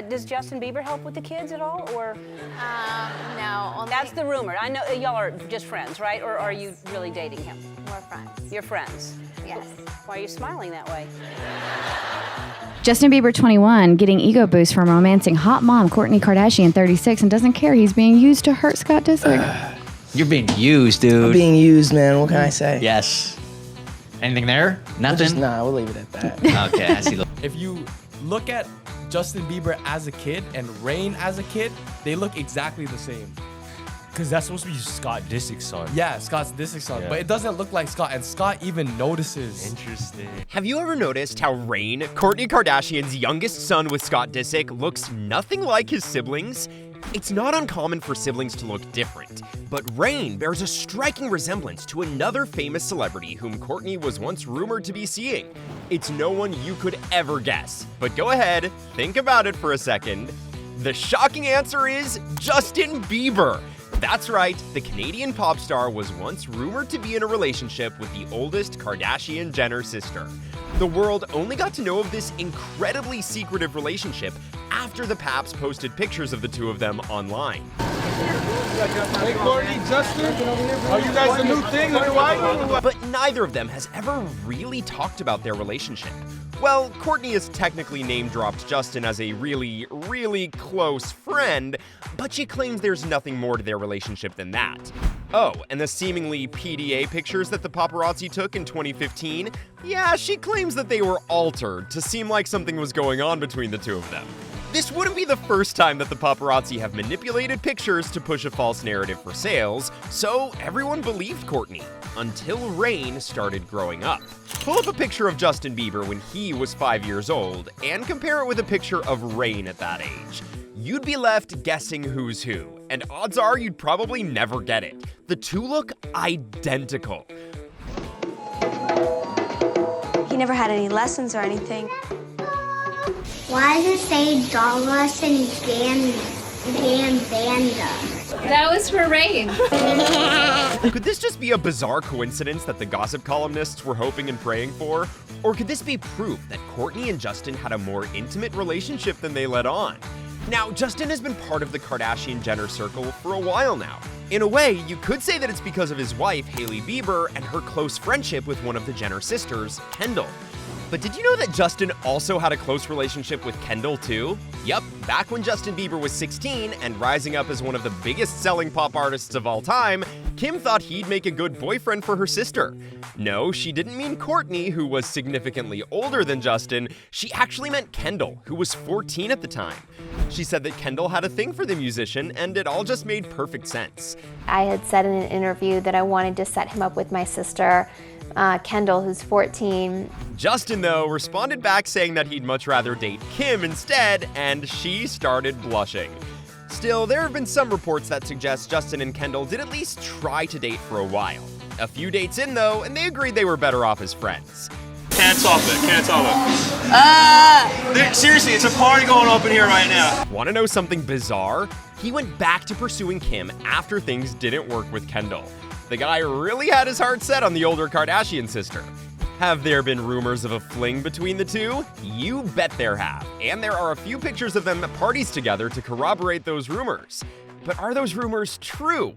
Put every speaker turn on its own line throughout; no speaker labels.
Does Justin Bieber help with the kids at all, or?
No.
That's the rumor. I know y'all are just friends, right? Or are you really dating him?
We're friends.
You're friends?
Yes.
Why are you smiling that way?
Justin Bieber, 21, getting ego boost from romancing hot mom Kourtney Kardashian, 36, and doesn't care he's being used to hurt Scott Disick.
You're being used, dude.
I'm being used, man. What can I say?
Yes. Anything there? Nothing?
We'll leave it at that.
Okay, I see.
If you look at Justin Bieber as a kid and Rain as a kid, they look exactly the same.
Because that's supposed to be Scott Disick's son.
Yeah, Scott Disick's son, but it doesn't look like Scott, and Scott even notices.
Interesting.
Have you ever noticed how Rain, Kourtney Kardashian's youngest son with Scott Disick, looks nothing like his siblings? It's not uncommon for siblings to look different, but Rain bears a striking resemblance to another famous celebrity whom Kourtney was once rumored to be seeing. It's no one you could ever guess, but go ahead, think about it for a second. The shocking answer is Justin Bieber. That's right, the Canadian pop star was once rumored to be in a relationship with the oldest Kardashian-Jenner sister. The world only got to know of this incredibly secretive relationship after the Paps posted pictures of the two of them online.
Hey, Kourtney, Justin, are you guys the new thing?
But neither of them has ever really talked about their relationship. Well, Kourtney has technically name-dropped Justin as a really, really close friend, but she claims there's nothing more to their relationship than that. Oh, and the seemingly PDA pictures that the paparazzi took in 2015? Yeah, she claims that they were altered to seem like something was going on between the two of them. This wouldn't be the first time that the paparazzi have manipulated pictures to push a false narrative for sales, so everyone believed Kourtney, until Rain started growing up. Pull up a picture of Justin Bieber when he was 5 years old, and compare it with a picture of Rain at that age. You'd be left guessing who's who, and odds are you'd probably never get it. The two look identical.
He never had any lessons or anything.
Why does it say Dollars and Banda?
That was for Rain.
Could this just be a bizarre coincidence that the gossip columnists were hoping and praying for? Or could this be proof that Kourtney and Justin had a more intimate relationship than they let on? Now, Justin has been part of the Kardashian-Jenner circle for a while now. In a way, you could say that it's because of his wife, Hailey Bieber, and her close friendship with one of the Jenner sisters, Kendall. But did you know that Justin also had a close relationship with Kendall too? Yup, back when Justin Bieber was 16 and rising up as one of the biggest selling pop artists of all time, Kim thought he'd make a good boyfriend for her sister. No, she didn't mean Kourtney, who was significantly older than Justin. She actually meant Kendall, who was 14 at the time. She said that Kendall had a thing for the musician, and it all just made perfect sense.
I had said in an interview that I wanted to set him up with my sister, Kendall, who's 14.
Justin, though, responded back saying that he'd much rather date Kim instead, and she started blushing. Still, there have been some reports that suggest Justin and Kendall did at least try to date for a while. A few dates in, though, and they agreed they were better off as friends.
Can't solve it. Seriously, it's a party going up in here right now.
Want to know something bizarre? He went back to pursuing Kim after things didn't work with Kendall. The guy really had his heart set on the older Kardashian sister. Have there been rumors of a fling between the two? You bet there have, and there are a few pictures of them at parties together to corroborate those rumors. But are those rumors true?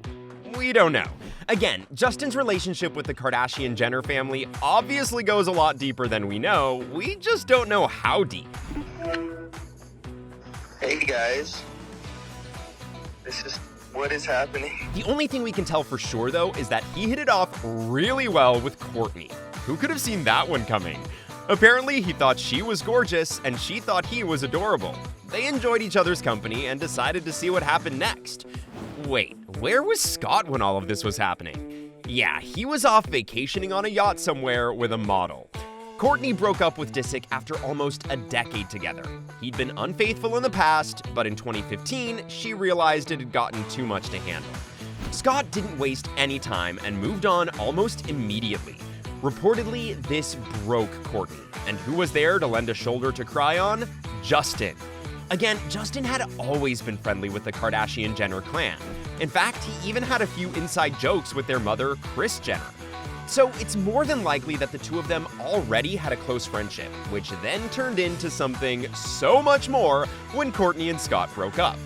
We don't know. Again, Justin's relationship with the Kardashian-Jenner family obviously goes a lot deeper than we know. We just don't know how deep.
Hey guys, this is what is happening.
The only thing we can tell for sure, though, is that he hit it off really well with Kourtney. Who could have seen that one coming? Apparently, he thought she was gorgeous, and she thought he was adorable. They enjoyed each other's company and decided to see what happened next. Wait, where was Scott when all of this was happening? Yeah, he was off vacationing on a yacht somewhere with a model. Kourtney broke up with Disick after almost a decade together. He'd been unfaithful in the past, but in 2015, she realized it had gotten too much to handle. Scott didn't waste any time and moved on almost immediately. Reportedly, this broke Kourtney. And who was there to lend a shoulder to cry on? Justin. Again, Justin had always been friendly with the Kardashian-Jenner clan. In fact, he even had a few inside jokes with their mother, Kris Jenner. So it's more than likely that the two of them already had a close friendship, which then turned into something so much more when Kourtney and Scott broke up.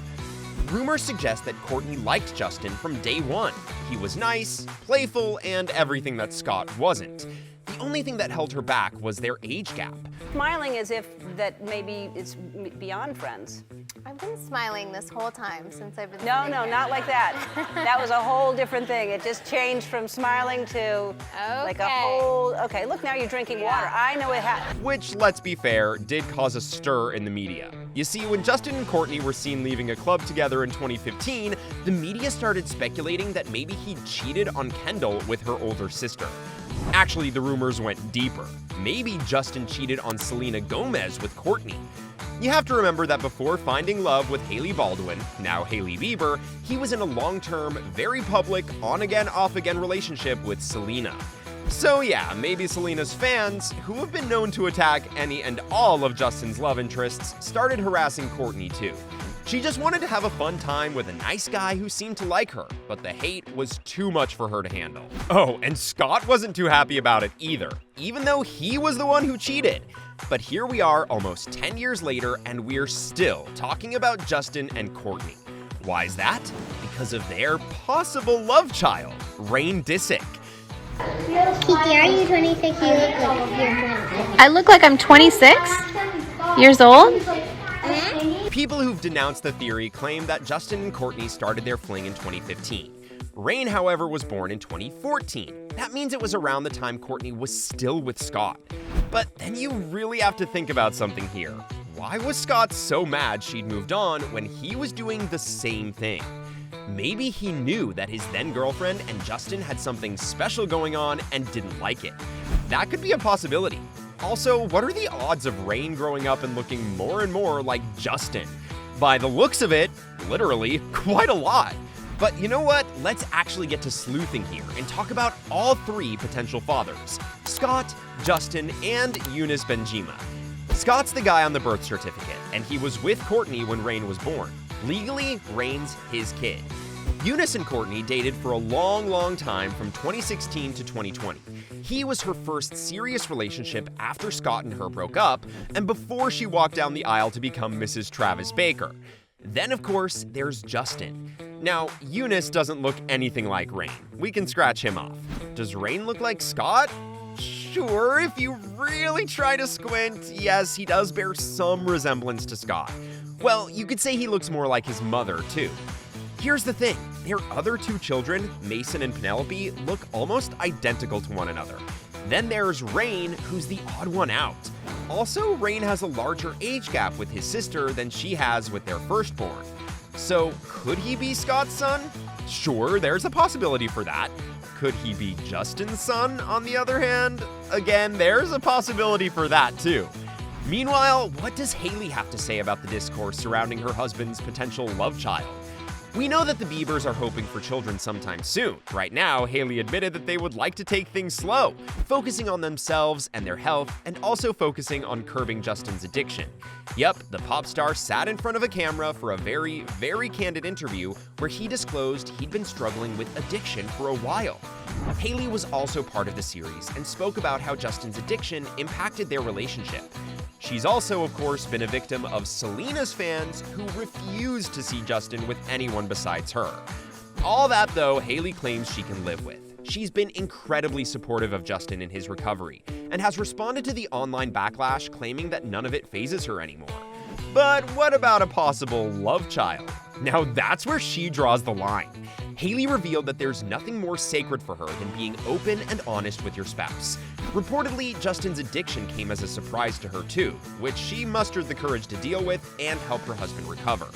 Rumors suggest that Kourtney liked Justin from day one. He was nice, playful, and everything that Scott wasn't. The only thing that held her back was their age gap.
Smiling as if that maybe it's beyond friends.
I've been smiling this whole time since I've been
No,
sitting
no,
here.
not like that. That was a whole different thing. It just changed from smiling to like a whole, okay, look, now you're drinking water. I know it happened.
Which, let's be fair, did cause a stir in the media. You see, when Justin and Kourtney were seen leaving a club together in 2015, the media started speculating that maybe he cheated on Kendall with her older sister. Actually, the rumors went deeper. Maybe Justin cheated on Selena Gomez with Kourtney. You have to remember that before finding love with Hailey Baldwin, now Hailey Bieber, he was in a long-term, very public, on-again, off-again relationship with Selena. So yeah, maybe Selena's fans, who have been known to attack any and all of Justin's love interests, started harassing Kourtney too. She just wanted to have a fun time with a nice guy who seemed to like her, but the hate was too much for her to handle. Oh, and Scott wasn't too happy about it either, even though he was the one who cheated. But here we are almost 10 years later, and we're still talking about Justin and Kourtney. Why is that? Because of their possible love child, Rain Disick.
Kiki, are you 26? You look like you're 26.
I look like I'm 26 years old?
People who've denounced the theory claim that Justin and Kourtney started their fling in 2015. Rain, however, was born in 2014. That means it was around the time Kourtney was still with Scott. But then you really have to think about something here. Why was Scott so mad she'd moved on when he was doing the same thing? Maybe he knew that his then-girlfriend and Justin had something special going on and didn't like it. That could be a possibility. Also, what are the odds of Rain growing up and looking more and more like Justin? By the looks of it, literally, quite a lot. But you know what? Let's actually get to sleuthing here and talk about all three potential fathers: Scott, Justin, and Eunice Benjima. Scott's the guy on the birth certificate, and he was with Kourtney when Rain was born. Legally, Rain's his kid. Eunice and Kourtney dated for a long time from 2016 to 2020. He was her first serious relationship after Scott and her broke up, and before she walked down the aisle to become Mrs. Travis Baker. Then, of course, there's Justin. Now, Eunice doesn't look anything like Rain. We can scratch him off. Does Rain look like Scott? Sure, if you really try to squint, yes, he does bear some resemblance to Scott. Well, you could say he looks more like his mother, too. Here's the thing, their other two children, Mason and Penelope, look almost identical to one another. Then there's Rain, who's the odd one out. Also, Rain has a larger age gap with his sister than she has with their firstborn. So, could he be Scott's son? Sure, there's a possibility for that. Could he be Justin's son, on the other hand? Again, there's a possibility for that, too. Meanwhile, what does Hailey have to say about the discourse surrounding her husband's potential love child? We know that the Biebers are hoping for children sometime soon. Right now, Hailey admitted that they would like to take things slow, focusing on themselves and their health, and also focusing on curbing Justin's addiction. Yep, the pop star sat in front of a camera for a very candid interview where he disclosed he'd been struggling with addiction for a while. Hailey was also part of the series and spoke about how Justin's addiction impacted their relationship. She's also, of course, been a victim of Selena's fans who refuse to see Justin with anyone besides her. All that, though, Hailey claims she can live with. She's been incredibly supportive of Justin in his recovery and has responded to the online backlash claiming that none of it phases her anymore. But what about a possible love child? Now that's where she draws the line. Hailey revealed that there's nothing more sacred for her than being open and honest with your spouse. Reportedly, Justin's addiction came as a surprise to her too, which she mustered the courage to deal with and help her husband recover.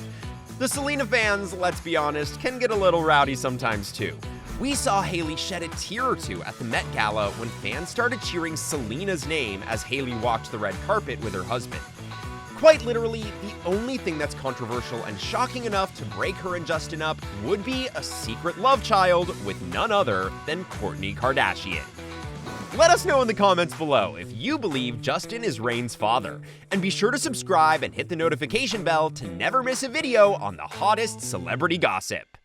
The Selena fans, let's be honest, can get a little rowdy sometimes too. We saw Hailey shed a tear or two at the Met Gala when fans started cheering Selena's name as Hailey walked the red carpet with her husband. Quite literally, the only thing that's controversial and shocking enough to break her and Justin up would be a secret love child with none other than Kourtney Kardashian. Let us know in the comments below if you believe Justin is Rain's father. And be sure to subscribe and hit the notification bell to never miss a video on the hottest celebrity gossip.